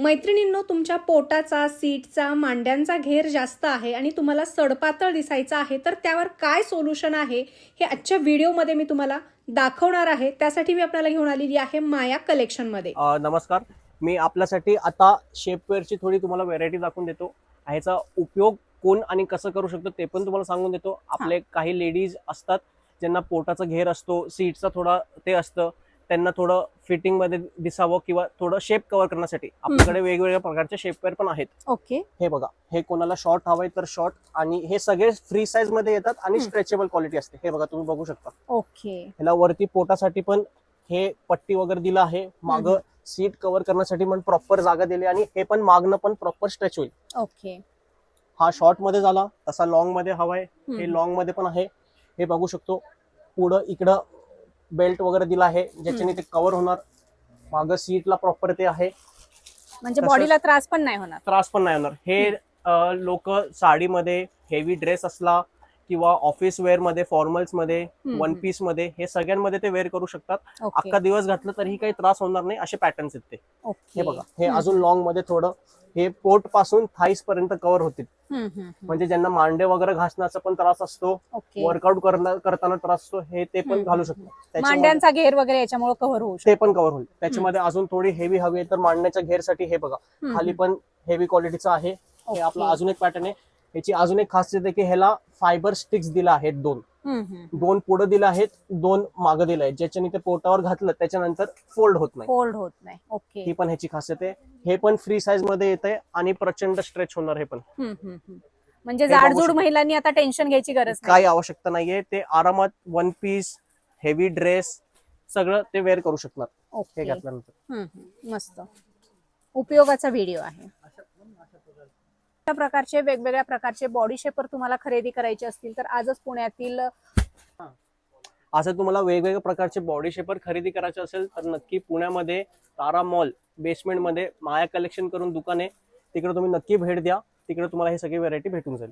मैत्रिणींनो, तुमच्या पोटाचा, सीटचा, मांड्यांचा घेर जास्त आहे आणि तुम्हाला सडपातळ दिसायचं आहे, तर त्यावर काय सोल्युशन आहे हे आजच्या व्हिडिओमध्ये मी तुम्हाला दाखवणार आहे. त्यासाठी मी आपल्याला घेऊन आलेली आहे माया कलेक्शनमध्ये. नमस्कार, मी आपल्यासाठी आता शेपवेअरची थोडी तुम्हाला व्हेरायटी दाखवून देतो. ह्याचा उपयोग कोण आणि कसं करू शकतो ते पण तुम्हाला सांगून देतो. आपले काही लेडीज असतात ज्यांना पोटाचा घेर असतो, सीटचा थोडा ते असतं, त्यांना थोडं फिटिंग मध्ये दिसावं किंवा थोडं शेप कव्हर करण्यासाठी आपल्याकडे वेगवेगळ्या प्रकारचे शेपवेअर पण आहेत. ओके, हे बघा, हे कोणाला शॉर्ट हवंय तर शॉर्ट, आणि हे सगळे फ्री साईज मध्ये येतात आणि स्ट्रेचेबल क्वालिटी असते. हे बघा, तुम्ही बघू शकता. ओके, ह्याला वरती पोटासाठी पण हे पट्टी वगैरे दिलं आहे, माग सीट कव्हर करण्यासाठी पण प्रॉपर जागा दिली, आणि हे पण मागणं पण प्रॉपर स्ट्रेच होईल. ओके. हा शॉर्ट मध्ये झाला, तसा लॉंग मध्ये हवाय, हे लॉंग मध्ये पण आहे. हे बघू शकतो, पुढं इकडं बेल्ट वगैरे दिला आहे ज्याच्याने ते कव्हर होणार. माग सीटला प्रॉपर ते आहे, म्हणजे बॉडीला त्रास पण नाही होणार. हे लोक साडीमध्ये, हेवी ड्रेस असला किंवा ऑफिस वेअर मध्ये, फॉर्मल्स मध्ये, वन पीस मध्ये, हे सगळ्यांमध्ये ते वेअर करू शकतात. अख्खा दिवस घातलं तरीही काही त्रास होणार नाही, असे पॅटर्न्स आहेत ते. हे बघा, हे अजून लॉंग मध्ये थोडं, हे पोट पासून थाईस पर्यंत कव्हर होतील. म्हणजे ज्यांना मांडे वगैरे घासण्याचा पण त्रास असतो, वर्कआउट करताना त्रास असतो, हे ते पण घालू शकतो. मांड्यांचा घेर वगैरे याच्यामुळे कव्हर होऊ शकतो, ते पण कव्हर होईल. त्याच्यामध्ये अजून थोडी हेवी हवी आहे तर मांडण्याच्या घेरसाठी हे बघा, खाली पण हेवी क्वालिटीचा आहे. हे आपला अजून एक पॅटर्न आहे. याची अजून एक खासियत आहे की ह्याला फायबर स्टिक्स दिला आहेत, दोन पुढे दिले आहेत, दोन मागे दिले आहेत, ज्याच्याने ते पोटावर घातलं त्याच्यानंतर फोल्ड होत नाही. ओके, ही पण ह्याची खासियत आहे. हे पण फ्री साईज मध्ये येत आहे आणि प्रचंड स्ट्रेच होणार. हे पण म्हणजे जाडजूड महिलांनी आता टेन्शन घ्यायची गरज नाही, काही आवश्यकता नाहीये. ते आरामात वन पीस, हेवी ड्रेस सगळं ते वेअर करू शकणार. हे घातल्यानंतर मस्त उपयोगाचा व्हिडिओ आहे. प्रकारचे वेगवेगळ्या प्रकारचे बॉडी शेपर तुम्हाला खरेदी करायचे असतील तर आजच पुण्यातील, असं तुम्हाला वेगवेगळ्या प्रकारचे बॉडी शेपर खरेदी करायचे असेल तर नक्की पुण्यामध्ये तारा मॉल बेसमेंट मध्ये माया कलेक्शन करून दुकान आहे, तिकडे तुम्ही नक्की भेट द्या. तिकडे तुम्हाला हे सगळी व्हरायटी भेटून जाईल.